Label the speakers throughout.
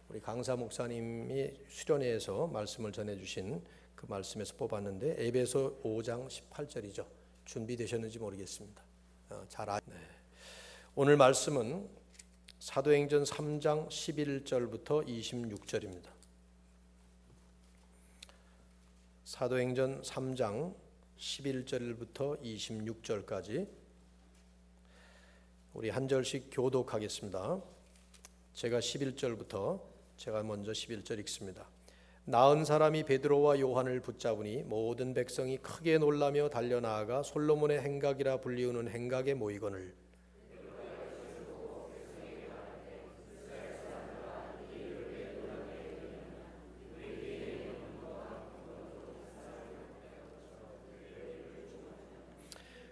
Speaker 1: 우리 강사 목사님이 수련회에서 말씀을 전해주신 그 말씀에서 뽑았는데 에베소 5장 18절이죠. 준비되셨는지 모르겠습니다. 네. 오늘 말씀은 사도행전 3장 11절부터 26절입니다. 사도행전 3장 11절부터 26절까지 우리 한 절씩 교독하겠습니다. 제가 11절부터 제가 먼저 11절 읽습니다. 나은 사람이 베드로와 요한을 붙잡으니 모든 백성이 크게 놀라며 달려나아가 솔로몬의 행각이라 불리우는 행각에 모이거늘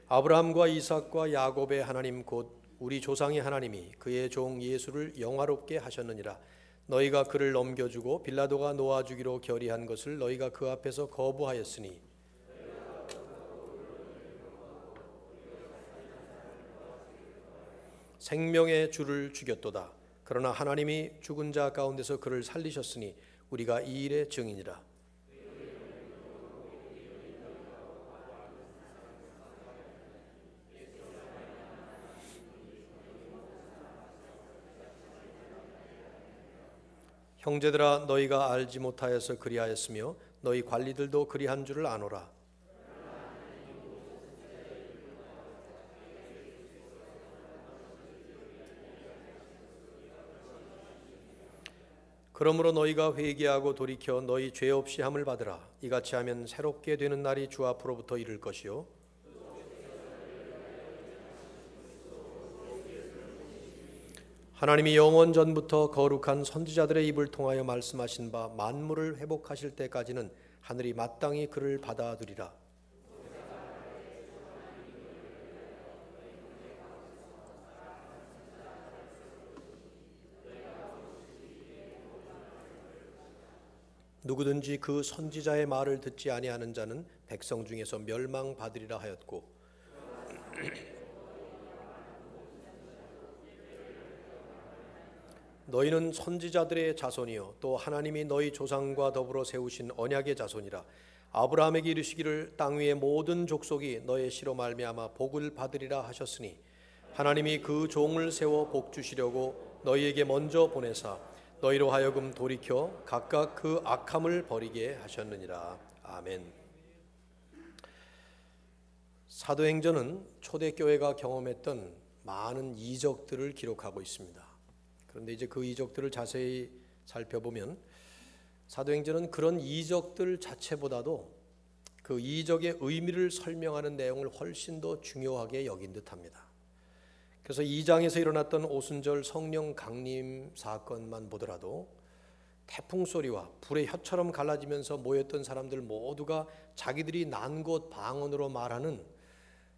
Speaker 1: 아브라함과 이삭과 야곱의 하나님 곧 우리 조상의 하나님이 그의 종 예수를 영화롭게 하셨느니라. 너희가 그를 넘겨주고 빌라도가 놓아주기로 결의한 것을 너희가 그 앞에서 거부하였으니 생명의 주를 죽였도다. 그러나 하나님이 죽은 자 가운데서 그를 살리셨으니 우리가 이 일의 증인이라. 형제들아 너희가 알지 못하여서 그리하였으며 너희 관리들도 그리한 줄을 아노라. 그러므로 너희가 회개하고 돌이켜 너희 죄 없이 함을 받으라. 이같이 하면 새롭게 되는 날이 주 앞으로부터 이를 것이요 하나님이 영원 전부터 거룩한 선지자들의 입을 통하여 말씀하신 바 만물을 회복하실 때까지는 하늘이 마땅히 그를 받아들이라. 누구든지 그 선지자의 말을 듣지 아니하는 자는 백성 중에서 멸망받으리라 하였고 너희는 선지자들의 자손이요 또 하나님이 너희 조상과 더불어 세우신 언약의 자손이라. 아브라함에게 이르시기를 땅 위의 모든 족속이 너의 씨로 말미암아 복을 받으리라 하셨으니 하나님이 그 종을 세워 복 주시려고 너희에게 먼저 보내사 너희로 하여금 돌이켜 각각 그 악함을 버리게 하셨느니라. 아멘. 사도행전은 초대교회가 경험했던 많은 이적들을 기록하고 있습니다. 그런데 이제 그 이적들을 자세히 살펴보면 사도행전은 그런 이적들 자체보다도 그 이적의 의미를 설명하는 내용을 훨씬 더 중요하게 여긴 듯합니다. 그래서 2장에서 일어났던 오순절 성령 강림 사건만 보더라도 태풍 소리와 불의 혀처럼 갈라지면서 모였던 사람들 모두가 자기들이 난 곳 방언으로 말하는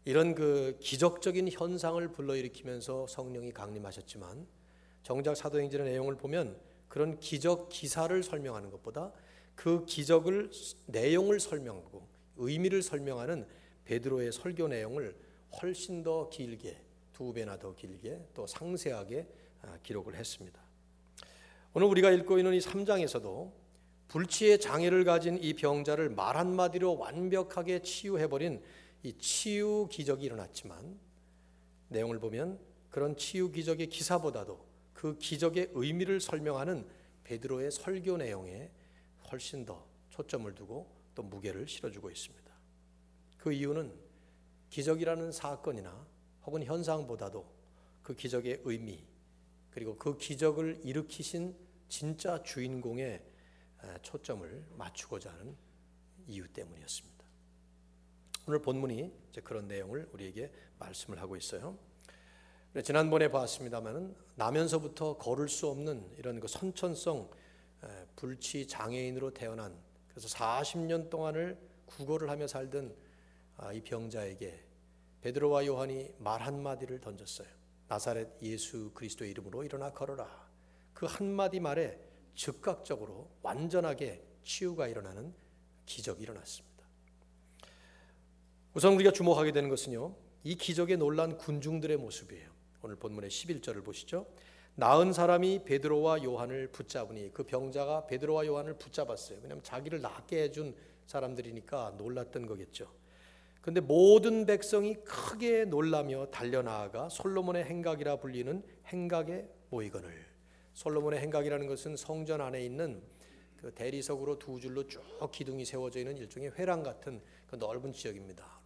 Speaker 1: 이런 그 기적적인 현상을 불러일으키면서 성령이 강림하셨지만 정작 사도행전의 내용을 보면 그런 기적 기사를 설명하는 것보다 그 기적을 내용을 설명하고 의미를 설명하는 베드로의 설교 내용을 훨씬 더 길게 2배나 더 길게 또 상세하게 기록을 했습니다. 오늘 우리가 읽고 있는 이 3장에서도 불치의 장애를 가진 이 병자를 말 한마디로 완벽하게 치유해버린 이 치유 기적이 일어났지만 내용을 보면 그런 치유 기적의 기사보다도 그 기적의 의미를 설명하는 베드로의 설교 내용에 훨씬 더 초점을 두고 또 무게를 실어주고 있습니다. 그 이유는 기적이라는 사건이나 혹은 현상보다도 그 기적의 의미 그리고 그 기적을 일으키신 진짜 주인공에 초점을 맞추고자 하는 이유 때문이었습니다. 오늘 본문이 이제 그런 내용을 우리에게 말씀을 하고 있어요. 지난번에 봤습니다마는 나면서부터 걸을 수 없는 이런 그 선천성 불치 장애인으로 태어난 그래서 40년 동안을 구걸을 하며 살던 이 병자에게 베드로와 요한이 말 한마디를 던졌어요. 나사렛 예수 그리스도의 이름으로 일어나 걸어라. 그 한마디 말에 즉각적으로 완전하게 치유가 일어나는 기적이 일어났습니다. 우선 우리가 주목하게 되는 것은요, 이 기적에 놀란 군중들의 모습이에요. 오늘 본문의 11절을 보시죠. 나은 사람이 베드로와 요한을 붙잡으니 그 병자가 베드로와 요한을 붙잡았어요. 왜냐하면 자기를 낫게 해준 사람들이니까 놀랐던 거겠죠. 그런데 모든 백성이 크게 놀라며 달려나아가 솔로몬의 행각이라 불리는 행각에 모이거늘. 솔로몬의 행각이라는 것은 성전 안에 있는 그 대리석으로 두 줄로 쭉 기둥이 세워져 있는 일종의 회랑 같은 그 넓은 지역입니다.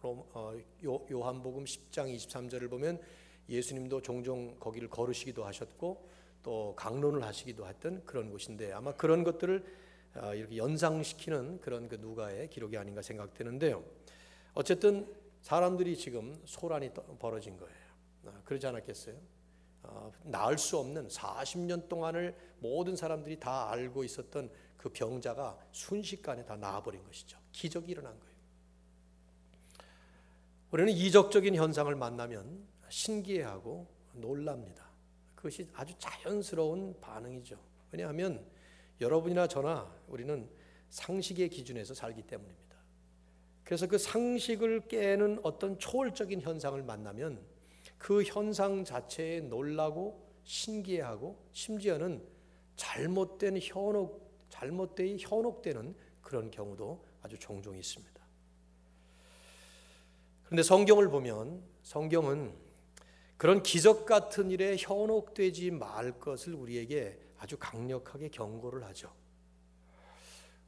Speaker 1: 요한복음 10장 23절을 보면 예수님도 종종 거기를 걸으시기도 하셨고 또 강론을 하시기도 했던 그런 곳인데, 아마 그런 것들을 이렇게 연상시키는 그런 그 누가의 기록이 아닌가 생각되는데요. 어쨌든 사람들이 지금 소란이 벌어진 거예요. 그러지 않았겠어요? 나을 수 없는 40년 동안을 모든 사람들이 다 알고 있었던 그 병자가 순식간에 다 나아버린 것이죠. 기적이 일어난 거예요. 우리는 이적적인 현상을 만나면 신기해하고 놀랍니다. 그것이 아주 자연스러운 반응이죠. 왜냐하면 여러분이나 저나 우리는 상식의 기준에서 살기 때문입니다. 그래서 그 상식을 깨는 어떤 초월적인 현상을 만나면 그 현상 자체에 놀라고 신기해하고 심지어는 잘못되이 현혹되는 그런 경우도 아주 종종 있습니다. 그런데 성경을 보면 성경은 그런 기적 같은 일에 현혹되지 말 것을 우리에게 아주 강력하게 경고를 하죠.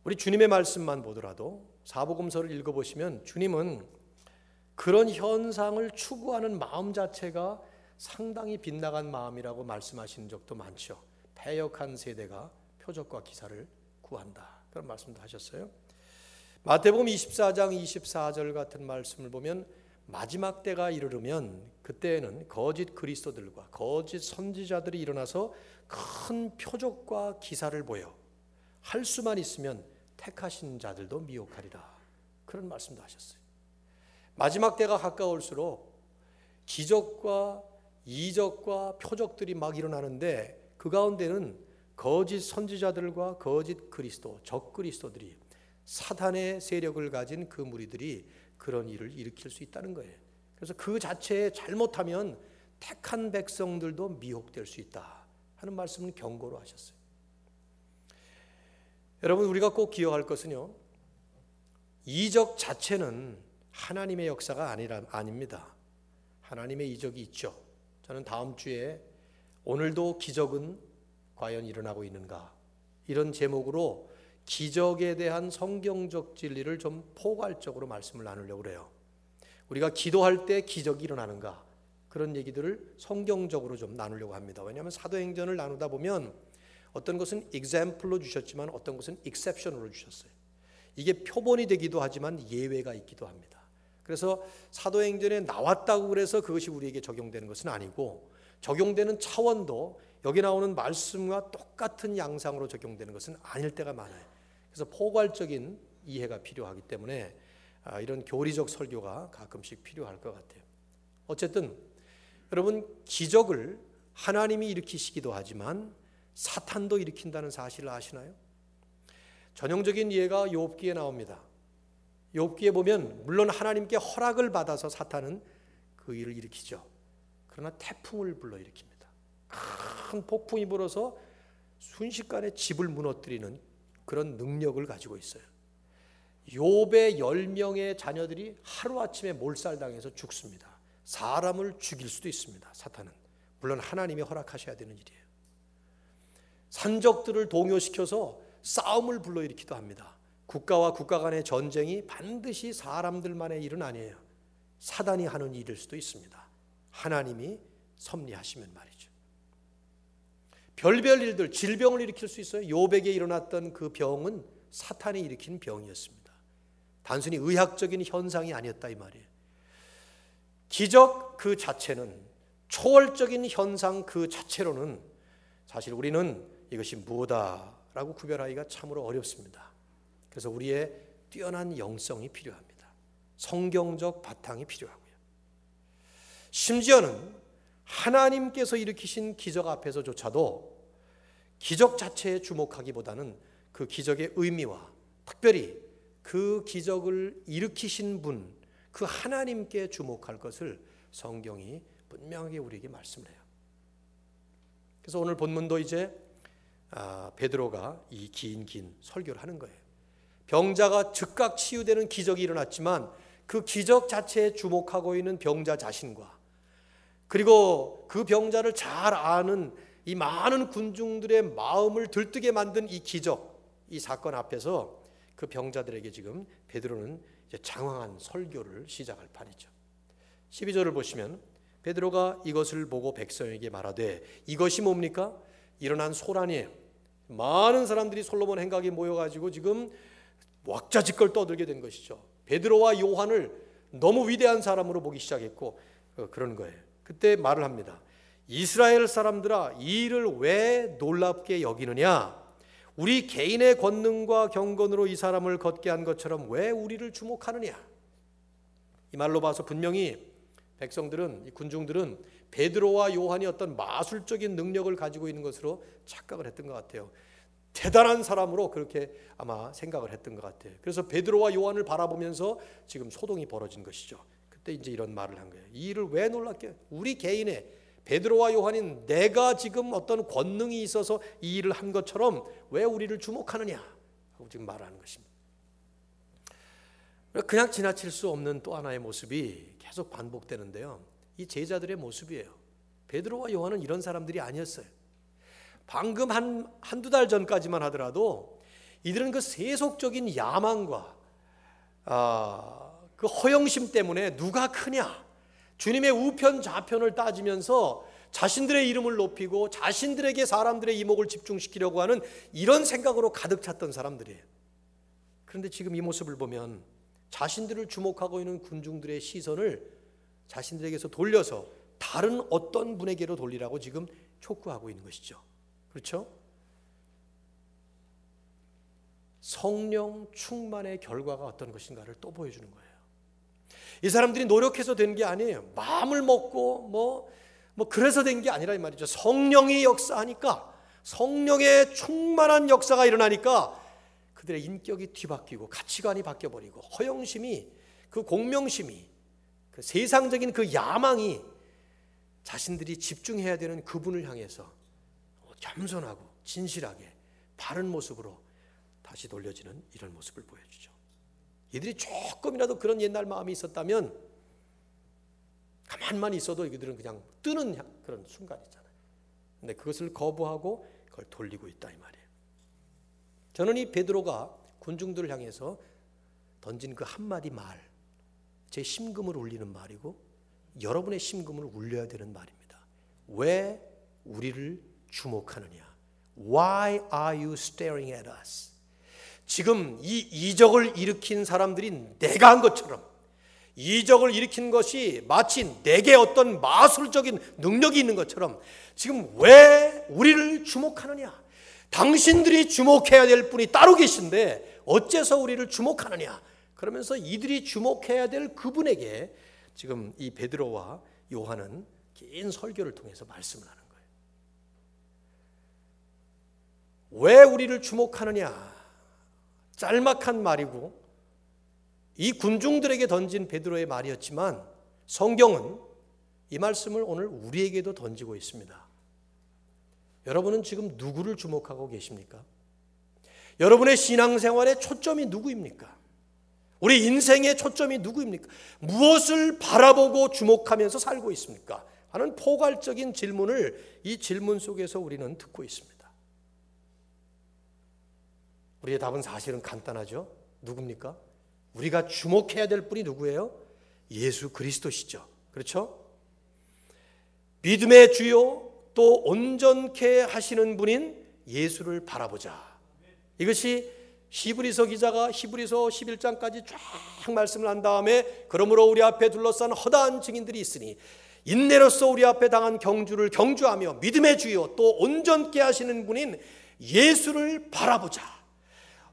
Speaker 1: 우리 주님의 말씀만 보더라도 사복음서를 읽어보시면 주님은 그런 현상을 추구하는 마음 자체가 상당히 빗나간 마음이라고 말씀하시는 적도 많죠. 패역한 세대가 표적과 기사를 구한다, 그런 말씀도 하셨어요. 마태복음 24장 24절 같은 말씀을 보면 마지막 때가 이르르면 그때에는 거짓 그리스도들과 거짓 선지자들이 일어나서 큰 표적과 기사를 보여 할 수만 있으면 택하신 자들도 미혹하리라, 그런 말씀도 하셨어요. 마지막 때가 가까울수록 기적과 이적과 표적들이 막 일어나는데 그 가운데는 거짓 선지자들과 거짓 그리스도, 적 그리스도들이, 사탄의 세력을 가진 그 무리들이 그런 일을 일으킬 수 있다는 거예요. 그래서 그 자체에 잘못하면 택한 백성들도 미혹될 수 있다 하는 말씀을 경고로 하셨어요. 여러분, 우리가 꼭 기억할 것은요, 이적 자체는 하나님의 역사가 아닙니다. 하나님의 이적이 있죠. 저는 다음 주에 오늘도 기적은 과연 일어나고 있는가, 이런 제목으로 기적에 대한 성경적 진리를 좀 포괄적으로 말씀을 나누려고 그래요. 우리가 기도할 때 기적이 일어나는가, 그런 얘기들을 성경적으로 좀 나누려고 합니다. 왜냐하면 사도행전을 나누다 보면 어떤 것은 example로 주셨지만 어떤 것은 exception으로 주셨어요. 이게 표본이 되기도 하지만 예외가 있기도 합니다. 그래서 사도행전에 나왔다고 그래서 그것이 우리에게 적용되는 것은 아니고, 적용되는 차원도 여기 나오는 말씀과 똑같은 양상으로 적용되는 것은 아닐 때가 많아요. 그래서 포괄적인 이해가 필요하기 때문에 이런 교리적 설교가 가끔씩 필요할 것 같아요. 어쨌든 여러분, 기적을 하나님이 일으키시기도 하지만 사탄도 일으킨다는 사실을 아시나요? 전형적인 예가 욥기에 나옵니다. 욥기에 보면 물론 하나님께 허락을 받아서 사탄은 그 일을 일으키죠. 그러나 태풍을 불러일으킵니다. 큰 폭풍이 불어서 순식간에 집을 무너뜨리는 그런 능력을 가지고 있어요. 욥의 10명의 자녀들이 하루아침에 몰살당해서 죽습니다. 사람을 죽일 수도 있습니다, 사탄은. 물론 하나님이 허락하셔야 되는 일이에요. 산적들을 동요시켜서 싸움을 불러일으키기도 합니다. 국가와 국가 간의 전쟁이 반드시 사람들만의 일은 아니에요. 사단이 하는 일일 수도 있습니다. 하나님이 섭리하시면 말이죠. 별별 일들, 질병을 일으킬 수 있어요. 욥에게 일어났던 그 병은 사탄이 일으킨 병이었습니다. 단순히 의학적인 현상이 아니었다, 이 말이에요. 기적 그 자체는, 초월적인 현상 그 자체로는 사실 우리는 이것이 무엇이라고 구별하기가 참으로 어렵습니다. 그래서 우리의 뛰어난 영성이 필요합니다. 성경적 바탕이 필요하고요. 심지어는 하나님께서 일으키신 기적 앞에서조차도 기적 자체에 주목하기보다는 그 기적의 의미와 특별히 그 기적을 일으키신 분, 그 하나님께 주목할 것을 성경이 분명하게 우리에게 말씀을 해요. 그래서 오늘 본문도 이제 베드로가 이 긴 설교를 하는 거예요. 병자가 즉각 치유되는 기적이 일어났지만 그 기적 자체에 주목하고 있는 병자 자신과 그리고 그 병자를 잘 아는 이 많은 군중들의 마음을 들뜨게 만든 이 기적, 이 사건 앞에서 그 병자들에게 지금 베드로는 이제 장황한 설교를 시작할 판이죠. 12절을 보시면 베드로가 이것을 보고 백성에게 말하되 이것이 뭡니까? 일어난 소란이에요. 많은 사람들이 솔로몬 행각에 모여가지고 지금 왁자지껄 떠들게 된 것이죠. 베드로와 요한을 너무 위대한 사람으로 보기 시작했고 그런 거예요. 그때 말을 합니다. 이스라엘 사람들아, 이 일을 왜 놀랍게 여기느냐? 우리 개인의 권능과 경건으로 이 사람을 걷게 한 것처럼 왜 우리를 주목하느냐? 이 말로 봐서 분명히 백성들은, 이 군중들은 베드로와 요한이 어떤 마술적인 능력을 가지고 있는 것으로 착각을 했던 것 같아요. 대단한 사람으로 그렇게 아마 생각을 했던 것 같아요. 그래서 베드로와 요한을 바라보면서 지금 소동이 벌어진 것이죠. 그때 이제 이런 말을 한 거예요. 이 일을 왜 놀랍게? 우리 개인의 베드로와 요한인 내가 지금 어떤 권능이 있어서 이 일을 한 것처럼 왜 우리를 주목하느냐 하고 지금 말하는 것입니다. 그냥 지나칠 수 없는 또 하나의 모습이 계속 반복되는데요. 이 제자들의 모습이에요. 베드로와 요한은 이런 사람들이 아니었어요. 방금 한두 달 전까지만 하더라도 이들은 그 세속적인 야망과 그 허영심 때문에 누가 크냐, 주님의 우편 좌편을 따지면서 자신들의 이름을 높이고 자신들에게 사람들의 이목을 집중시키려고 하는 이런 생각으로 가득 찼던 사람들이에요. 그런데 지금 이 모습을 보면 자신들을 주목하고 있는 군중들의 시선을 자신들에게서 돌려서 다른 어떤 분에게로 돌리라고 지금 촉구하고 있는 것이죠. 그렇죠? 성령 충만의 결과가 어떤 것인가를 또 보여주는 거예요. 이 사람들이 노력해서 된 게 아니에요. 마음을 먹고 뭐 그래서 된 게 아니라 이 말이죠. 성령이 역사하니까, 성령의 충만한 역사가 일어나니까 그들의 인격이 뒤바뀌고 가치관이 바뀌어버리고 허영심이, 그 공명심이, 그 세상적인 그 야망이 자신들이 집중해야 되는 그분을 향해서 겸손하고 진실하게 바른 모습으로 다시 돌려지는 이런 모습을 보여주죠. 이들이 조금이라도 그런 옛날 마음이 있었다면 가만만 있어도 이들은 그냥 뜨는 그런 순간 있잖아요. 근데 그것을 거부하고 그걸 돌리고 있다 이 말이에요. 저는 이 베드로가 군중들을 향해서 던진 그 한마디 말, 제 심금을 울리는 말이고 여러분의 심금을 울려야 되는 말입니다. 왜 우리를 주목하느냐? Why are you staring at us? 지금 이 이적을 일으킨 사람들이 내가 한 것처럼, 이적을 일으킨 것이 마치 내게 어떤 마술적인 능력이 있는 것처럼 지금 왜 우리를 주목하느냐? 당신들이 주목해야 될 분이 따로 계신데 어째서 우리를 주목하느냐? 그러면서 이들이 주목해야 될 그분에게 지금 이 베드로와 요한은 긴 설교를 통해서 말씀을 하는 거예요. 왜 우리를 주목하느냐? 짤막한 말이고 이 군중들에게 던진 베드로의 말이었지만 성경은 이 말씀을 오늘 우리에게도 던지고 있습니다. 여러분은 지금 누구를 주목하고 계십니까? 여러분의 신앙생활의 초점이 누구입니까? 우리 인생의 초점이 누구입니까? 무엇을 바라보고 주목하면서 살고 있습니까? 하는 포괄적인 질문을 이 질문 속에서 우리는 듣고 있습니다. 우리의 답은 사실은 간단하죠. 누굽니까? 우리가 주목해야 될 분이 누구예요? 예수 그리스도시죠. 그렇죠? 믿음의 주요 또 온전케 하시는 분인 예수를 바라보자. 이것이 히브리서 기자가 히브리서 11장까지 쫙 말씀을 한 다음에 그러므로 우리 앞에 둘러싼 허다한 증인들이 있으니 인내로서 우리 앞에 당한 경주를 경주하며 믿음의 주요 또 온전케 하시는 분인 예수를 바라보자.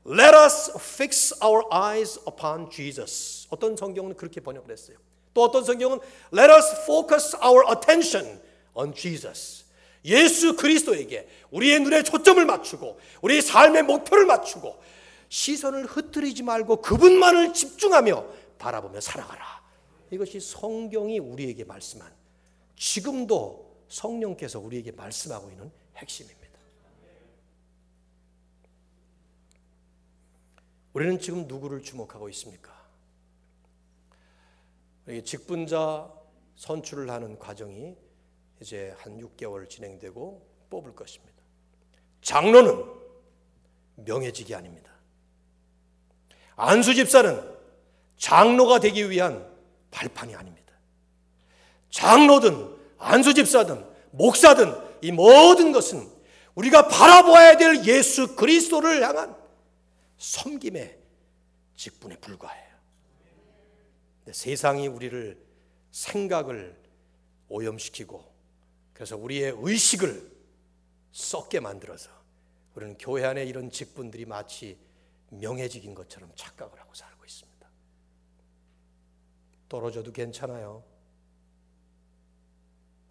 Speaker 1: Let us fix our eyes upon Jesus. 어떤 성경은 그렇게 번역을 했어요. 또 어떤 성경은 Let us focus our attention on Jesus. 예수 그리스도에게 우리의 눈에 초점을 맞추고 우리의 삶의 목표를 맞추고 시선을 흩뜨리지 말고 그분만을 집중하며 바라보며 살아가라. 이것이 성경이 우리에게 말씀한, 지금도 성령께서 우리에게 말씀하고 있는 핵심입니다. 우리는 지금 누구를 주목하고 있습니까? 직분자 선출을 하는 과정이 이제 한 6개월 진행되고 뽑을 것입니다. 장로는 명예직이 아닙니다. 안수 집사는 장로가 되기 위한 발판이 아닙니다. 장로든 안수 집사든 목사든 이 모든 것은 우리가 바라보아야 될 예수 그리스도를 향한 섬김의 직분에 불과해요. 세상이 우리를 생각을 오염시키고 그래서 우리의 의식을 썩게 만들어서 우리는 교회 안에 이런 직분들이 마치 명예직인 것처럼 착각을 하고 살고 있습니다. 떨어져도 괜찮아요.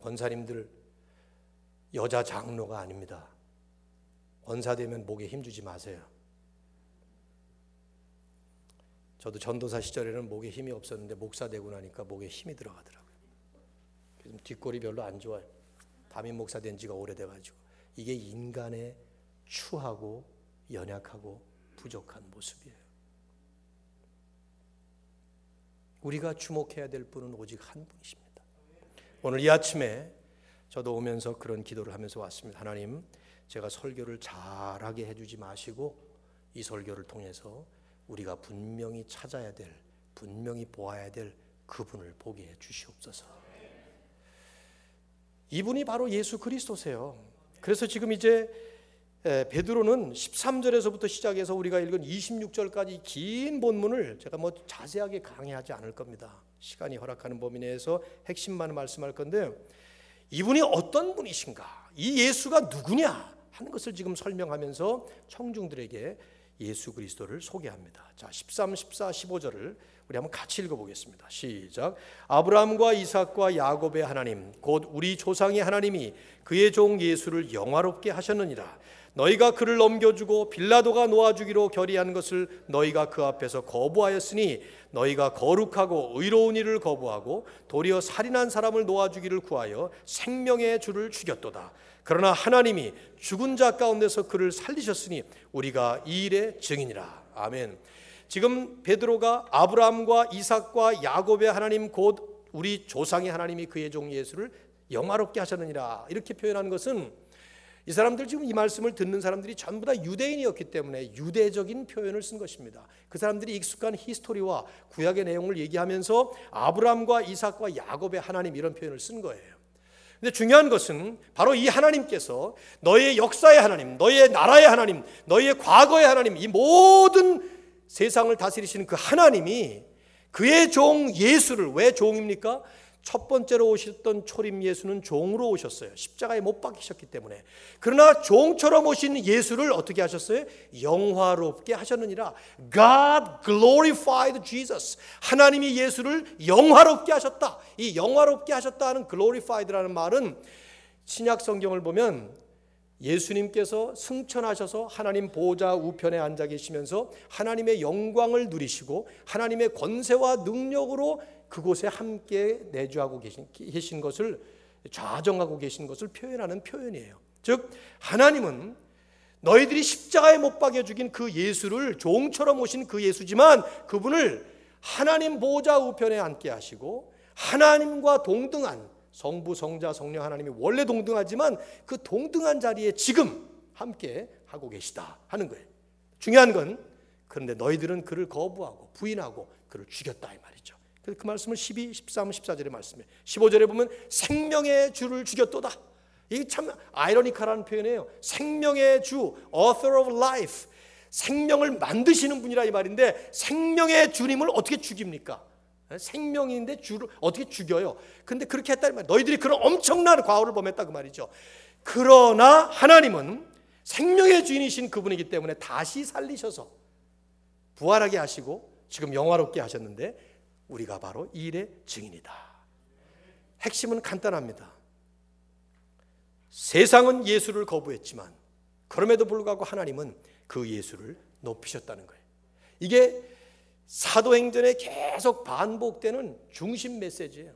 Speaker 1: 권사님들 여자 장로가 아닙니다. 권사 되면 목에 힘주지 마세요. 저도 전도사 시절에는 목에 힘이 없었는데 목사 되고 나니까 목에 힘이 들어가더라고요. 그래서 뒷골이 별로 안 좋아요. 담임 목사 된 지가 오래돼가지고. 이게 인간의 추하고 연약하고 부족한 모습이에요. 우리가 주목해야 될 분은 오직 한 분이십니다. 오늘 이 아침에 저도 오면서 그런 기도를 하면서 왔습니다. 하나님, 제가 설교를 잘하게 해주지 마시고 이 설교를 통해서 우리가 분명히 찾아야 될, 분명히 보아야 될 그분을 보게 해 주시옵소서. 이분이 바로 예수 그리스도세요. 그래서 지금 이제 베드로는 13절에서부터 시작해서 우리가 읽은 26절까지 긴 본문을 제가 뭐 자세하게 강의하지 않을 겁니다. 시간이 허락하는 범위 내에서 핵심만 말씀할 건데, 이분이 어떤 분이신가, 이 예수가 누구냐 하는 것을 지금 설명하면서 청중들에게 예수 그리스도를 소개합니다. 자, 13, 14, 15절을 우리 한번 같이 읽어보겠습니다. 시작. 아브라함과 이삭과 야곱의 하나님 곧 우리 조상의 하나님이 그의 종 예수를 영화롭게 하셨느니라. 너희가 그를 넘겨주고 빌라도가 놓아주기로 결의한 것을 너희가 그 앞에서 거부하였으니 너희가 거룩하고 의로운 일을 거부하고 도리어 살인한 사람을 놓아주기를 구하여 생명의 주를 죽였도다. 그러나 하나님이 죽은 자 가운데서 그를 살리셨으니 우리가 이 일의 증인이라. 아멘. 지금 베드로가 아브라함과 이삭과 야곱의 하나님 곧 우리 조상의 하나님이 그의 종 예수를 영화롭게 하셨느니라 이렇게 표현한 것은, 이 사람들 지금 이 말씀을 듣는 사람들이 전부 다 유대인이었기 때문에 유대적인 표현을 쓴 것입니다. 그 사람들이 익숙한 히스토리와 구약의 내용을 얘기하면서 아브라함과 이삭과 야곱의 하나님 이런 표현을 쓴 거예요. 근데 중요한 것은 바로 이 하나님께서 너희의 역사의 하나님, 너희의 나라의 하나님, 너희의 과거의 하나님, 이 모든 세상을 다스리시는 그 하나님이 그의 종 예수를, 왜 종입니까? 첫 번째로 오셨던 초림 예수는 종으로 오셨어요. 십자가에 못 박히셨기 때문에. 그러나 종처럼 오신 예수를 어떻게 하셨어요? 영화롭게 하셨느니라. God glorified Jesus. 하나님이 예수를 영화롭게 하셨다. 이 영화롭게 하셨다 하는 glorified라는 말은 신약 성경을 보면 예수님께서 승천하셔서 하나님 보좌 우편에 앉아 계시면서 하나님의 영광을 누리시고 하나님의 권세와 능력으로 그곳에 함께 내주하고 계신 것을, 좌정하고 계신 것을 표현하는 표현이에요. 즉 하나님은 너희들이 십자가에 못 박여 죽인 그 예수를, 종처럼 오신 그 예수지만 그분을 하나님 보좌 우편에 앉게 하시고 하나님과 동등한, 성부, 성자, 성령 하나님이 원래 동등하지만 그 동등한 자리에 지금 함께 하고 계시다 하는 거예요. 중요한 건, 그런데 너희들은 그를 거부하고 부인하고 그를 죽였다 이 말이죠. 그 말씀을 12, 13, 14절에 말씀해요. 15절에 보면 생명의 주를 죽였도다. 이게 참 아이러니컬한 표현이에요. 생명의 주, author of life, 생명을 만드시는 분이라 이 말인데, 생명의 주님을 어떻게 죽입니까? 생명인데 주를 어떻게 죽여요? 근데 그렇게 했다는 말, 너희들이 그런 엄청난 과오를 범했다 그 말이죠. 그러나 하나님은 생명의 주인이신 그분이기 때문에 다시 살리셔서 부활하게 하시고 지금 영화롭게 하셨는데 우리가 바로 이 일의 증인이다. 핵심은 간단합니다. 세상은 예수를 거부했지만 그럼에도 불구하고 하나님은 그 예수를 높이셨다는 거예요. 이게 사도행전에 계속 반복되는 중심 메시지예요.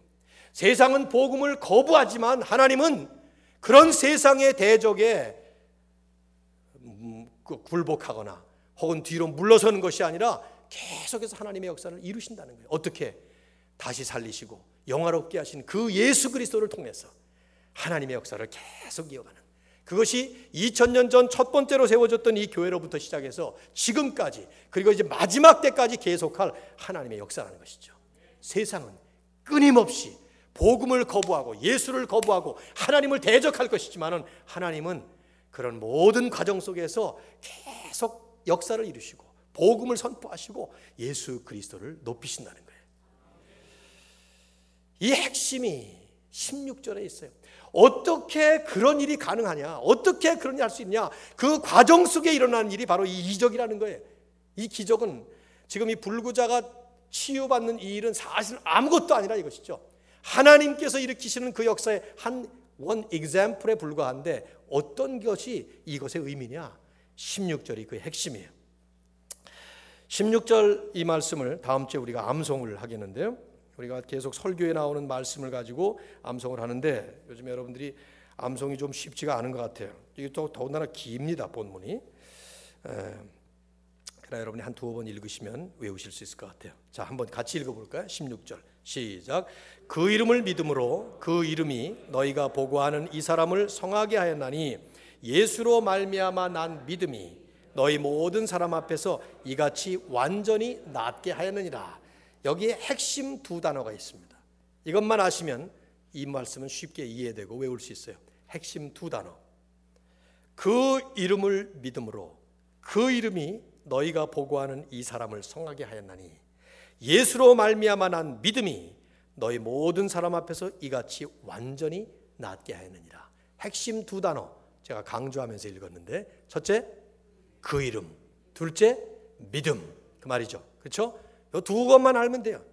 Speaker 1: 세상은 복음을 거부하지만 하나님은 그런 세상의 대적에 굴복하거나 혹은 뒤로 물러서는 것이 아니라 계속해서 하나님의 역사를 이루신다는 거예요. 어떻게? 다시 살리시고 영화롭게 하신 그 예수 그리스도를 통해서 하나님의 역사를 계속 이어가는, 그것이 2000년 전 첫 번째로 세워졌던 이 교회로부터 시작해서 지금까지, 그리고 이제 마지막 때까지 계속할 하나님의 역사라는 것이죠. 세상은 끊임없이 복음을 거부하고 예수를 거부하고 하나님을 대적할 것이지만은, 하나님은 그런 모든 과정 속에서 계속 역사를 이루시고 복음을 선포하시고 예수 그리스도를 높이신다는 거예요. 이 핵심이 16절에 있어요. 어떻게 그런 일이 가능하냐? 어떻게 그런 일 할 수 있냐? 그 과정 속에 일어나는 일이 바로 이 이적이라는 거예요. 이 기적은, 지금 이 불구자가 치유받는 이 일은 사실은 아무것도 아니라 이것이죠. 하나님께서 일으키시는 그 역사의 원 example에 불과한데, 어떤 것이 이것의 의미냐? 16절이 그 핵심이에요. 16절 이 말씀을 다음 주에 우리가 암송을 하겠는데요, 우리가 계속 설교에 나오는 말씀을 가지고 암송을 하는데, 요즘 여러분들이 암송이 좀 쉽지가 않은 것 같아요. 이게 또 더군다나 깁니다, 본문이. 그러나 여러분이 한 두어 번 읽으시면 외우실 수 있을 것 같아요. 자, 한번 같이 읽어볼까요? 16절 시작. 그 이름을 믿음으로 그 이름이 너희가 보고하는 이 사람을 성하게 하였나니, 예수로 말미암아 난 믿음이 너희 모든 사람 앞에서 이같이 완전히 낫게 하였느니라. 여기에 핵심 두 단어가 있습니다. 이것만 아시면 이 말씀은 쉽게 이해되고 외울 수 있어요. 핵심 두 단어. 그 이름을 믿음으로 그 이름이 너희가 보고하는 이 사람을 성하게 하였나니, 예수로 말미암아 난 믿음이 너희 모든 사람 앞에서 이같이 완전히 낫게 하였느니라. 핵심 두 단어 제가 강조하면서 읽었는데, 첫째 그 이름, 둘째 믿음, 그 말이죠. 그렇죠? 이 두 것만 알면 돼요.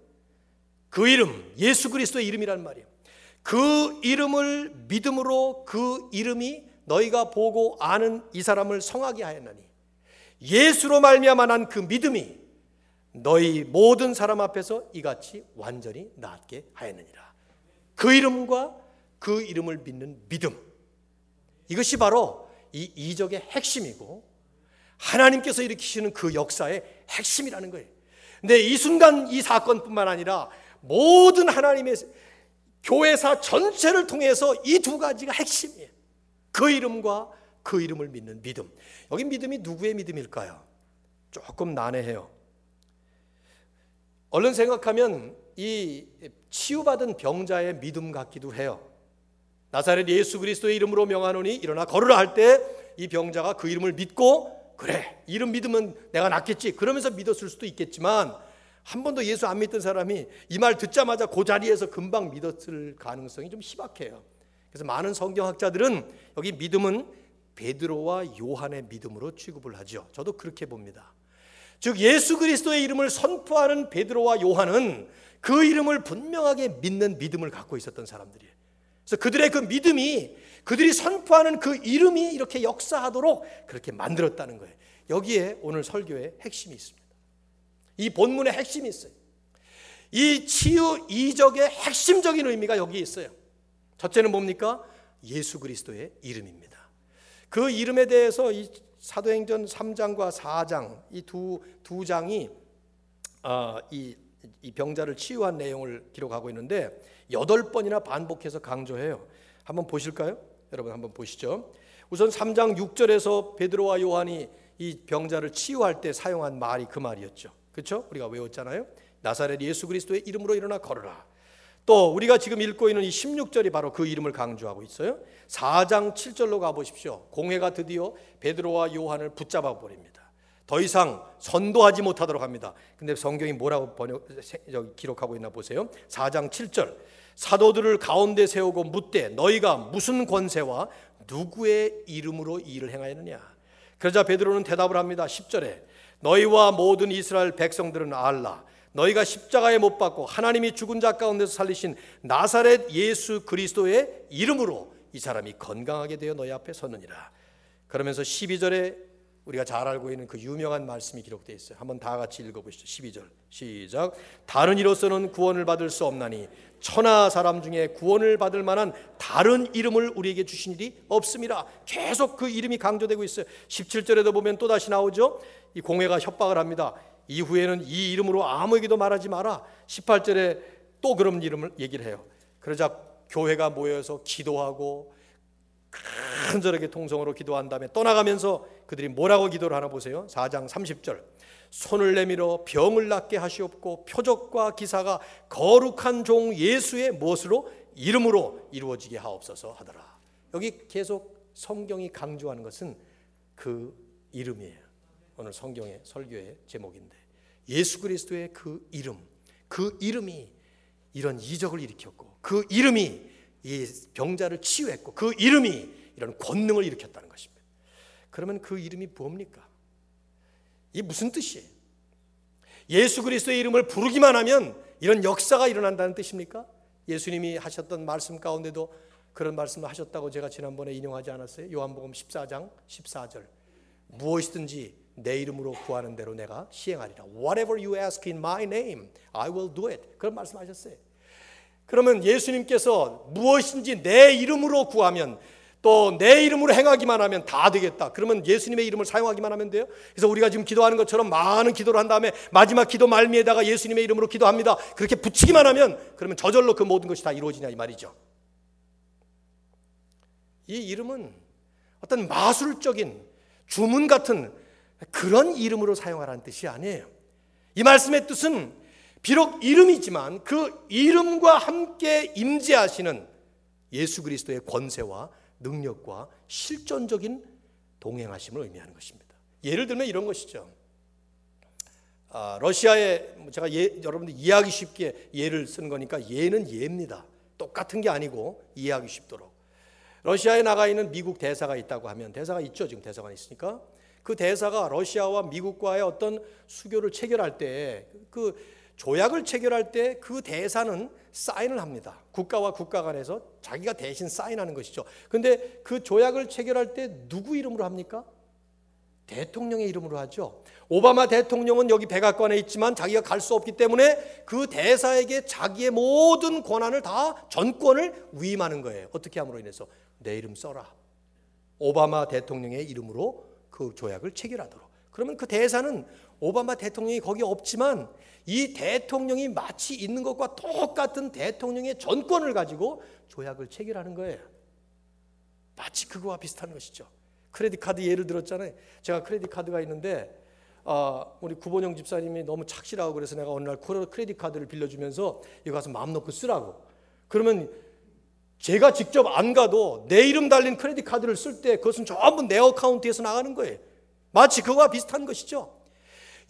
Speaker 1: 그 이름, 예수 그리스도의 이름이란 말이에요. 그 이름을 믿음으로 그 이름이 너희가 보고 아는 이 사람을 성하게 하였나니, 예수로 말미암아 난 그 믿음이 너희 모든 사람 앞에서 이같이 완전히 낫게 하였느니라. 그 이름과 그 이름을 믿는 믿음, 이것이 바로 이 이적의 핵심이고 하나님께서 일으키시는 그 역사의 핵심이라는 거예요. 근데 이 순간 이 사건뿐만 아니라 모든 하나님의 교회사 전체를 통해서 이 두 가지가 핵심이에요. 그 이름과 그 이름을 믿는 믿음. 여기 믿음이 누구의 믿음일까요? 조금 난해해요. 얼른 생각하면 이 치유받은 병자의 믿음 같기도 해요. 나사렛 예수 그리스도의 이름으로 명하노니 일어나 걸으라 할 때 이 병자가 그 이름을 믿고, 그래, 이름 믿으면 내가 낫겠지, 그러면서 믿었을 수도 있겠지만, 한 번도 예수 안 믿던 사람이 이 말 듣자마자 그 자리에서 금방 믿었을 가능성이 좀 희박해요. 그래서 많은 성경학자들은 여기 믿음은 베드로와 요한의 믿음으로 취급을 하죠. 저도 그렇게 봅니다. 즉 예수 그리스도의 이름을 선포하는 베드로와 요한은 그 이름을 분명하게 믿는 믿음을 갖고 있었던 사람들이에요. 그래서 그들의 그 믿음이, 그들이 선포하는 그 이름이 이렇게 역사하도록 그렇게 만들었다는 거예요. 여기에 오늘 설교의 핵심이 있습니다. 이 본문의 핵심이 있어요. 이 치유 이적의 핵심적인 의미가 여기에 있어요. 첫째는 뭡니까? 예수 그리스도의 이름입니다. 그 이름에 대해서 이 사도행전 3장과 4장 이 두 장이 이 병자를 치유한 내용을 기록하고 있는데 8번이나 반복해서 강조해요. 한번 보실까요? 여러분 한번 보시죠. 우선 3장 6절에서 베드로와 요한이 이 병자를 치유할 때 사용한 말이 그 말이었죠. 그렇죠? 우리가 외웠잖아요. 나사렛 예수 그리스도의 이름으로 일어나 걸으라. 또 우리가 지금 읽고 있는 이 16절이 바로 그 이름을 강조하고 있어요. 4장 7절로 가보십시오. 공회가 드디어 베드로와 요한을 붙잡아 버립니다. 더 이상 선도하지 못하도록 합니다. 근데 성경이 뭐라고 기록하고 있나 보세요. 4장 7절. 사도들을 가운데 세우고 묻되 너희가 무슨 권세와 누구의 이름으로 일을 행하였느냐. 그러자 베드로는 대답을 합니다. 10절에 너희와 모든 이스라엘 백성들은 알라. 너희가 십자가에 못 박고 하나님이 죽은 자 가운데서 살리신 나사렛 예수 그리스도의 이름으로 이 사람이 건강하게 되어 너희 앞에 섰느니라. 그러면서 12절에 우리가 잘 알고 있는 그 유명한 말씀이 기록되어 있어요. 한번 다 같이 읽어보시죠. 12절 시작. 다른 이로서는 구원을 받을 수 없나니 천하 사람 중에 구원을 받을 만한 다른 이름을 우리에게 주신 일이 없음이라. 계속 그 이름이 강조되고 있어요. 17절에도 보면 또다시 나오죠. 이 공회가 협박을 합니다. 이후에는 이 이름으로 아무에게도 말하지 마라. 18절에 또 그런 이름을 얘기를 해요. 그러자 교회가 모여서 기도하고 간절하게 통성으로 기도한 다음에 떠나가면서 그들이 뭐라고 기도를 하나 보세요. 4장 30절. 손을 내밀어 병을 낫게 하시옵고 표적과 기사가 거룩한 종 예수의 무엇으로? 이름으로 이루어지게 하옵소서 하더라. 여기 계속 성경이 강조하는 것은 그 이름이에요. 오늘 성경의 설교의 제목인데 예수 그리스도의 그 이름이 이런 이적을 일으켰고 그 이름이 이 병자를 치유했고 그 이름이 이런 권능을 일으켰다는 것입니다. 그러면 그 이름이 뭡니까? 이게 무슨 뜻이에요? 예수 그리스도의 이름을 부르기만 하면 이런 역사가 일어난다는 뜻입니까? 예수님이 하셨던 말씀 가운데도 그런 말씀을 하셨다고 제가 지난번에 인용하지 않았어요? 요한복음 14장 14절. 무엇이든지 내 이름으로 구하는 대로 내가 시행하리라. Whatever you ask in my name, I will do it. 그런 말씀하셨어요. 그러면 예수님께서 무엇인지 내 이름으로 구하면 또 내 이름으로 행하기만 하면 다 되겠다. 그러면 예수님의 이름을 사용하기만 하면 돼요. 그래서 우리가 지금 기도하는 것처럼 많은 기도를 한 다음에 마지막 기도 말미에다가 예수님의 이름으로 기도합니다. 그렇게 붙이기만 하면 그러면 저절로 그 모든 것이 다 이루어지냐 이 말이죠. 이 이름은 어떤 마술적인 주문 같은 그런 이름으로 사용하라는 뜻이 아니에요. 이 말씀의 뜻은 비록 이름이지만 그 이름과 함께 임재하시는 예수 그리스도의 권세와 능력과 실존적인 동행하심을 의미하는 것입니다. 예를 들면 이런 것이죠. 러시아에 제가 여러분들 이해하기 쉽게 예를 쓴 거니까 예는 예입니다. 똑같은 게 아니고 이해하기 쉽도록. 러시아에 나가 있는 미국 대사가 있다고 하면 대사가 있죠. 지금 대사관에 있으니까. 그 대사가 러시아와 미국과의 어떤 수교를 체결할 때 그 조약을 체결할 때 그 대사는 사인을 합니다. 국가와 국가 간에서 자기가 대신 사인하는 것이죠. 그런데 그 조약을 체결할 때 누구 이름으로 합니까? 대통령의 이름으로 하죠. 오바마 대통령은 여기 백악관에 있지만 자기가 갈 수 없기 때문에 그 대사에게 자기의 모든 권한을 다 전권을 위임하는 거예요. 어떻게 함으로 인해서? 내 이름 써라. 오바마 대통령의 이름으로 그 조약을 체결하도록. 그러면 그 대사는 오바마 대통령이 거기 없지만 이 대통령이 마치 있는 것과 똑같은 대통령의 전권을 가지고 조약을 체결하는 거예요. 마치 그거와 비슷한 것이죠. 크레딧 카드 예를 들었잖아요. 제가 크레딧 카드가 있는데 우리 구본영 집사님이 너무 착실하고 그래서 내가 어느 날 크레딧 카드를 빌려주면서 이거 가서 마음 놓고 쓰라고. 그러면 제가 직접 안 가도 내 이름 달린 크레딧 카드를 쓸 때 그것은 전부 내 어카운트에서 나가는 거예요. 마치 그거와 비슷한 것이죠.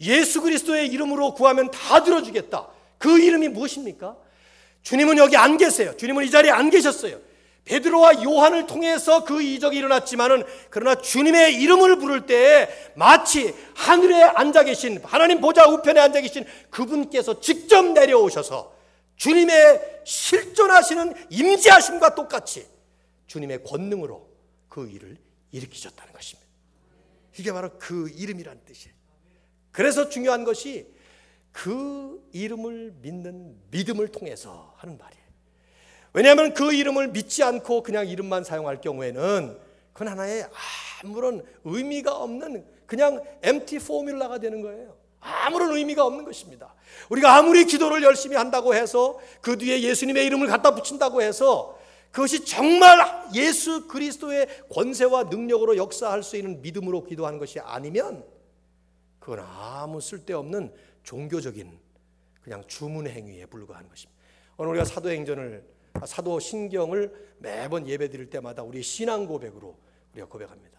Speaker 1: 예수 그리스도의 이름으로 구하면 다 들어주겠다. 그 이름이 무엇입니까? 주님은 여기 안 계세요. 주님은 이 자리에 안 계셨어요. 베드로와 요한을 통해서 그 이적이 일어났지만은 그러나 주님의 이름을 부를 때 마치 하늘에 앉아 계신 하나님 보좌 우편에 앉아 계신 그분께서 직접 내려오셔서 주님의 실존하시는 임재하심과 똑같이 주님의 권능으로 그 일을 일으키셨다는 것입니다. 이게 바로 그 이름이란 뜻이에요. 그래서 중요한 것이 그 이름을 믿는 믿음을 통해서 하는 말이에요. 왜냐하면 그 이름을 믿지 않고 그냥 이름만 사용할 경우에는 그건 하나의 아무런 의미가 없는 그냥 empty 포뮬라가 되는 거예요. 아무런 의미가 없는 것입니다. 우리가 아무리 기도를 열심히 한다고 해서 그 뒤에 예수님의 이름을 갖다 붙인다고 해서 그것이 정말 예수 그리스도의 권세와 능력으로 역사할 수 있는 믿음으로 기도하는 것이 아니면 그건 아무 쓸데없는 종교적인 그냥 주문 행위에 불과한 것입니다. 오늘 우리가 사도신경을 매번 예배드릴 때마다 우리의 신앙 고백으로 우리가 고백합니다.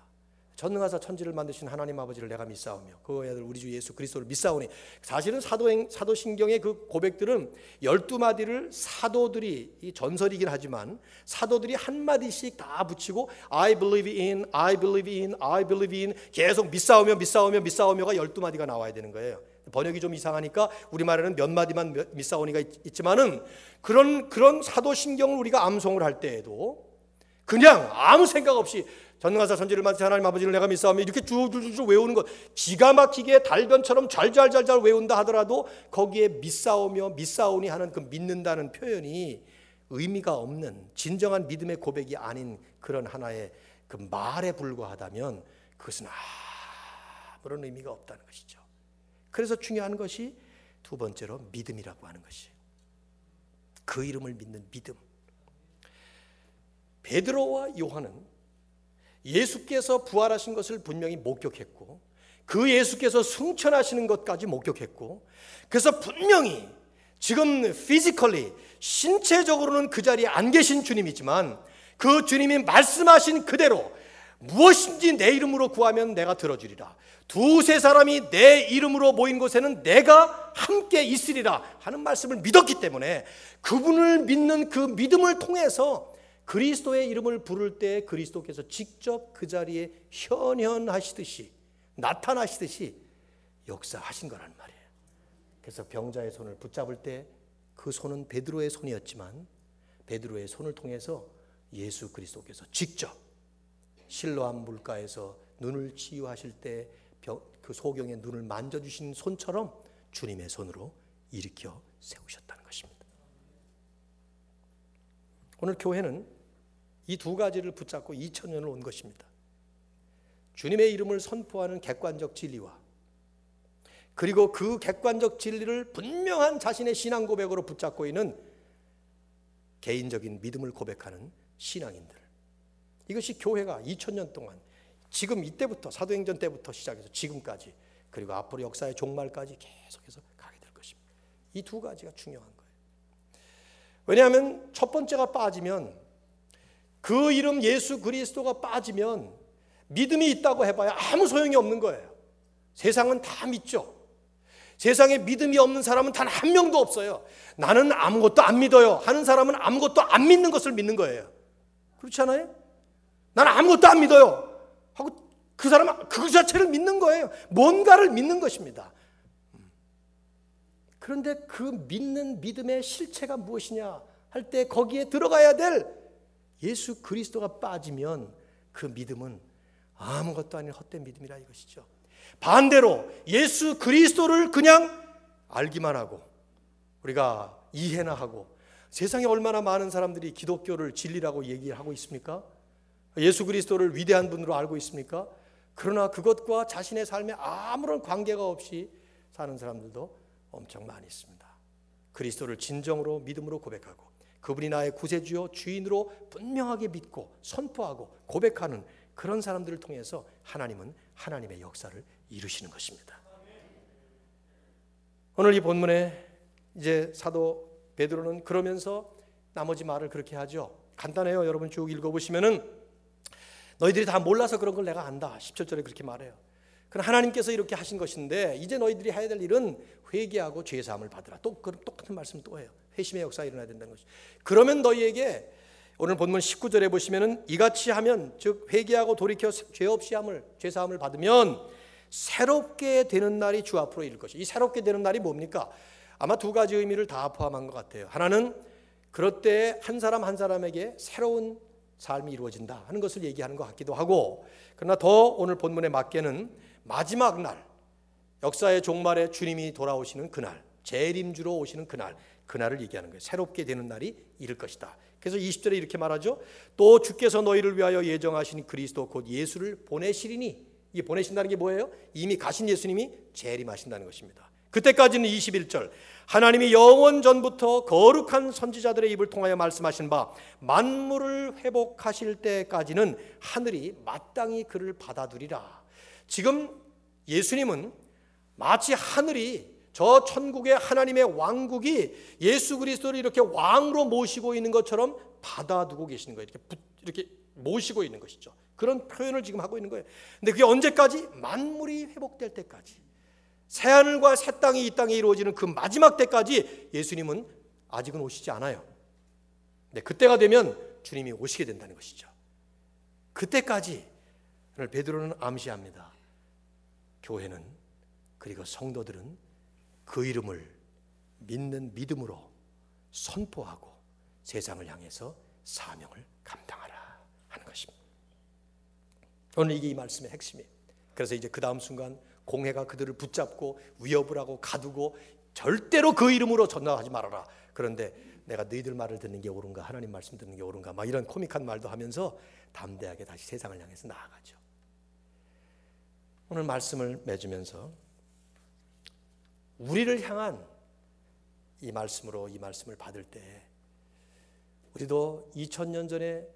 Speaker 1: 전능하사 천지를 만드신 하나님 아버지를 내가 믿사오며 그 아들 우리 주 예수 그리스도를 믿사오니. 사실은 사도신경의 그 고백들은 12마디를 사도들이 이 전설이긴 하지만 사도들이 한마디씩 다 붙이고 I believe in, I believe in, I believe in 계속 믿사오며 믿사오며 믿사오며가 12마디가 나와야 되는 거예요. 번역이 좀 이상하니까 우리말에는 몇 마디만 믿사오니가 있지만은 그런 사도신경을 우리가 암송을 할 때에도 그냥 아무 생각 없이 전능하사 선지를 만드신 하나님 아버지를 내가 믿사오며 이렇게 쭉 외우는 것, 기가 막히게 달변처럼 잘잘 외운다 하더라도 거기에 믿사오니 하는 그 믿는다는 표현이 의미가 없는 진정한 믿음의 고백이 아닌 그런 하나의 그 말에 불과하다면 그것은 아무런 의미가 없다는 것이죠. 그래서 중요한 것이 두 번째로 믿음이라고 하는 것이에요. 그 이름을 믿는 믿음. 베드로와 요한은 예수께서 부활하신 것을 분명히 목격했고 그 예수께서 승천하시는 것까지 목격했고, 그래서 분명히 지금 피지컬리 신체적으로는 그 자리에 안 계신 주님이지만 그 주님이 말씀하신 그대로 무엇인지 내 이름으로 구하면 내가 들어주리라, 두세 사람이 내 이름으로 모인 곳에는 내가 함께 있으리라 하는 말씀을 믿었기 때문에 그분을 믿는 그 믿음을 통해서 그리스도의 이름을 부를 때 그리스도께서 직접 그 자리에 현현하시듯이 나타나시듯이 역사하신 거란 말이에요. 그래서 병자의 손을 붙잡을 때 그 손은 베드로의 손이었지만 베드로의 손을 통해서 예수 그리스도께서 직접 실로암 물가에서 눈을 치유하실 때 그 소경의 눈을 만져주신 손처럼 주님의 손으로 일으켜 세우셨다는 것입니다. 오늘 교회는 이 두 가지를 붙잡고 2000년을 온 것입니다. 주님의 이름을 선포하는 객관적 진리와 그리고 그 객관적 진리를 분명한 자신의 신앙 고백으로 붙잡고 있는 개인적인 믿음을 고백하는 신앙인들. 이것이 교회가 2000년 동안 지금 이때부터 사도행전 때부터 시작해서 지금까지 그리고 앞으로 역사의 종말까지 계속해서 가게 될 것입니다. 이 두 가지가 중요한 거예요. 왜냐하면 첫 번째가 빠지면, 그 이름 예수 그리스도가 빠지면 믿음이 있다고 해봐야 아무 소용이 없는 거예요. 세상은 다 믿죠. 세상에 믿음이 없는 사람은 단 한 명도 없어요. 나는 아무것도 안 믿어요 하는 사람은 아무것도 안 믿는 것을 믿는 거예요. 그렇지 않아요? 나는 아무것도 안 믿어요 하고 그 사람은 그 자체를 믿는 거예요. 뭔가를 믿는 것입니다. 그런데 그 믿는 믿음의 실체가 무엇이냐 할 때 거기에 들어가야 될 예수 그리스도가 빠지면 그 믿음은 아무것도 아닌 헛된 믿음이라 이것이죠. 반대로 예수 그리스도를 그냥 알기만 하고 우리가 이해나 하고, 세상에 얼마나 많은 사람들이 기독교를 진리라고 얘기하고 있습니까? 예수 그리스도를 위대한 분으로 알고 있습니까? 그러나 그것과 자신의 삶에 아무런 관계가 없이 사는 사람들도 엄청 많이 있습니다. 그리스도를 진정으로 믿음으로 고백하고 그분이 나의 구세주요 주인으로 분명하게 믿고 선포하고 고백하는 그런 사람들을 통해서 하나님은 하나님의 역사를 이루시는 것입니다. 오늘 이 본문에 이제 사도 베드로는 그러면서 나머지 말을 그렇게 하죠. 간단해요. 여러분 쭉 읽어보시면은 너희들이 다 몰라서 그런 걸 내가 안다. 17절에 그렇게 말해요. 그럼 하나님께서 이렇게 하신 것인데 이제 너희들이 해야 될 일은 회개하고 죄사함을 받으라. 또 똑같은 말씀 또 해요. 회심의 역사가 일어나야 된다는 것이. 그러면 너희에게 오늘 본문 19절에 보시면은 이같이 하면, 즉 회개하고 돌이켜 죄 없이 죄사함을 받으면 새롭게 되는 날이 주 앞으로 이를 것이. 이 새롭게 되는 날이 뭡니까? 아마 두 가지 의미를 다 포함한 것 같아요. 하나는 그럴 때 한 사람 한 사람에게 새로운 삶이 이루어진다 하는 것을 얘기하는 것 같기도 하고, 그러나 더 오늘 본문에 맞게는 마지막 날, 역사의 종말에 주님이 돌아오시는 그날, 재림주로 오시는 그날을 얘기하는 거예요. 새롭게 되는 날이 이를 것이다. 그래서 20절에 이렇게 말하죠. 또 주께서 너희를 위하여 예정하신 그리스도 곧 예수를 보내시리니. 이 보내신다는 게 뭐예요? 이미 가신 예수님이 재림하신다는 것입니다. 그때까지는 21절, 하나님이 영원 전부터 거룩한 선지자들의 입을 통하여 말씀하신 바 만물을 회복하실 때까지는 하늘이 마땅히 그를 받아두리라. 지금 예수님은 마치 하늘이, 저 천국의 하나님의 왕국이 예수 그리스도를 이렇게 왕으로 모시고 있는 것처럼 받아두고 계시는 거예요. 이렇게 모시고 있는 것이죠. 그런 표현을 지금 하고 있는 거예요. 근데 그게 언제까지? 만물이 회복될 때까지. 새하늘과 새 땅이 이 땅에 이루어지는 그 마지막 때까지 예수님은 아직은 오시지 않아요. 근데 그때가 되면 주님이 오시게 된다는 것이죠. 그때까지 오늘 베드로는 암시합니다. 교회는, 그리고 성도들은 그 이름을 믿는 믿음으로 선포하고 세상을 향해서 사명을 감당하라 하는 것입니다. 오늘 이게 이 말씀의 핵심이에요. 그래서 이제 그 다음 순간 공회가 그들을 붙잡고 위협을 하고 가두고 절대로 그 이름으로 전도하지 말아라. 그런데 내가 너희들 말을 듣는 게 옳은가, 하나님 말씀 듣는 게 옳은가, 막 이런 코믹한 말도 하면서 담대하게 다시 세상을 향해서 나아가죠. 오늘 말씀을 맺으면서 우리를 향한 이 말씀으로 이 말씀을 받을 때 우리도 2000년 전에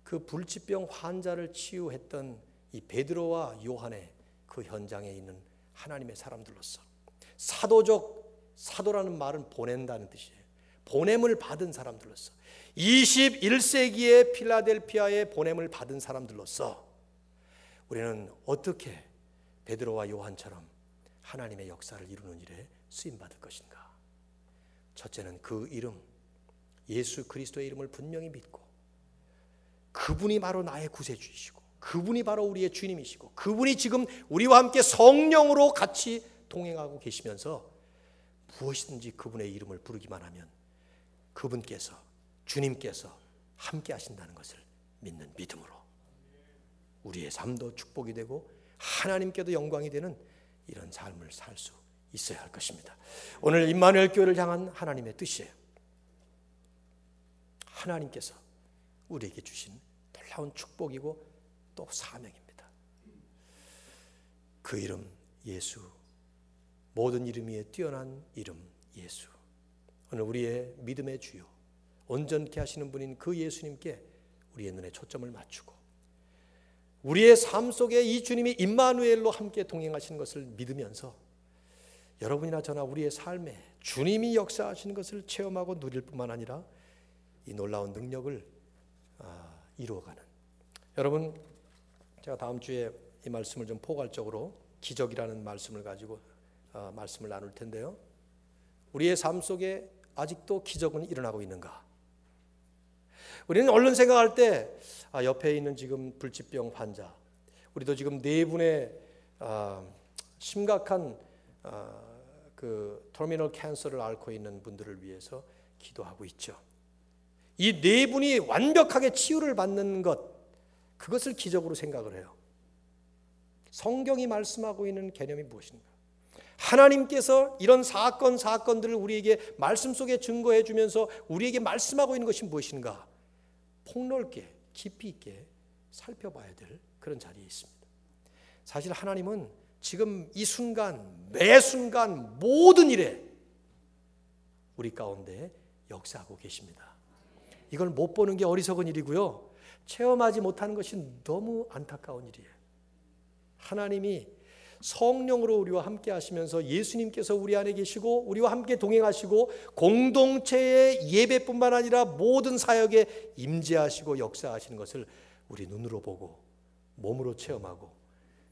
Speaker 1: 그 불치병 환자를 치유했던 이 베드로와 요한의 그 현장에 있는 하나님의 사람들로서 사도라는 말은 보낸다는 뜻이에요. 보냄을 받은 사람들로서 21세기의 필라델피아의 보냄을 받은 사람들로서 우리는 어떻게 베드로와 요한처럼 하나님의 역사를 이루는 일에 쓰임받을 것인가? 첫째는 그 이름, 예수 그리스도의 이름을 분명히 믿고 그분이 바로 나의 구세주이시고 그분이 바로 우리의 주님이시고 그분이 지금 우리와 함께 성령으로 같이 동행하고 계시면서 무엇이든지 그분의 이름을 부르기만 하면 그분께서, 주님께서 함께 하신다는 것을 믿는 믿음으로 우리의 삶도 축복이 되고 하나님께도 영광이 되는 이런 삶을 살 수 있어야 할 것입니다. 오늘 임마누엘 교회를 향한 하나님의 뜻이에요. 하나님께서 우리에게 주신 놀라운 축복이고 또 사명입니다. 그 이름 예수, 모든 이름 위에 뛰어난 이름 예수. 오늘 우리의 믿음의 주요, 온전케 하시는 분인 그 예수님께 우리의 눈에 초점을 맞추고 우리의 삶 속에 이 주님이 임마누엘로 함께 동행하시는 것을 믿으면서 여러분이나 저나 우리의 삶에 주님이 역사하시는 것을 체험하고 누릴 뿐만 아니라 이 놀라운 능력을 이루어가는, 여러분, 제가 다음 주에 이 말씀을 좀 포괄적으로 기적이라는 말씀을 가지고 말씀을 나눌 텐데요, 우리의 삶 속에 아직도 기적은 일어나고 있는가? 우리는 얼른 생각할 때 옆에 있는 지금 불치병 환자, 우리도 지금 4분의 심각한 그 터미널 캔서를 앓고 있는 분들을 위해서 기도하고 있죠. 이 4분이 완벽하게 치유를 받는 것, 그것을 기적으로 생각을 해요. 성경이 말씀하고 있는 개념이 무엇인가? 하나님께서 이런 사건들을 우리에게 말씀 속에 증거해 주면서 우리에게 말씀하고 있는 것이 무엇인가? 폭넓게 깊이 있게 살펴봐야 될 그런 자리에 있습니다. 사실 하나님은 지금 이 순간, 매 순간 모든 일에 우리 가운데 역사하고 계십니다. 이걸 못 보는 게 어리석은 일이고요, 체험하지 못하는 것이 너무 안타까운 일이에요. 하나님이 성령으로 우리와 함께 하시면서 예수님께서 우리 안에 계시고 우리와 함께 동행하시고 공동체의 예배뿐만 아니라 모든 사역에 임재하시고 역사하시는 것을 우리 눈으로 보고 몸으로 체험하고,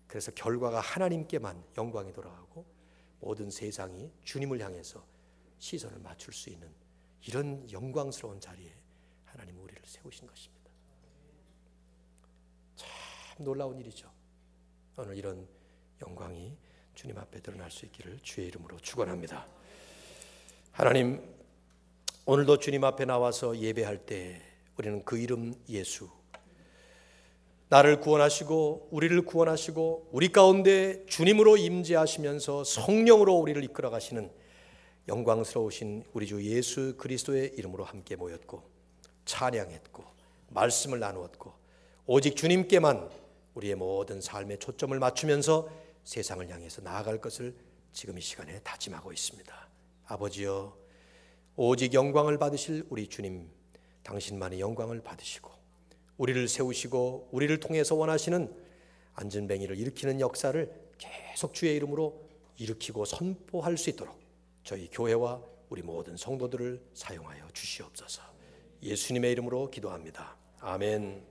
Speaker 1: 그래서 결과가 하나님께만 영광이 돌아가고 모든 세상이 주님을 향해서 시선을 맞출 수 있는 이런 영광스러운 자리에 하나님 우리를 세우신 것입니다. 참 놀라운 일이죠. 오늘 이런 영광이 주님 앞에 드러날 수 있기를 주의 이름으로 축원합니다. 하나님, 오늘도 주님 앞에 나와서 예배할 때 우리는 그 이름 예수, 나를 구원하시고 우리를 구원하시고 우리 가운데 주님으로 임재하시면서 성령으로 우리를 이끌어 가시는 영광스러우신 우리 주 예수 그리스도의 이름으로 함께 모였고 찬양했고 말씀을 나누었고 오직 주님께만 우리의 모든 삶의 초점을 맞추면서 세상을 향해서 나아갈 것을 지금 이 시간에 다짐하고 있습니다. 아버지여, 오직 영광을 받으실 우리 주님, 당신만의 영광을 받으시고 우리를 세우시고 우리를 통해서 원하시는 안전뱅이를 일으키는 역사를 계속 주의 이름으로 일으키고 선포할 수 있도록 저희 교회와 우리 모든 성도들을 사용하여 주시옵소서. 예수님의 이름으로 기도합니다. 아멘.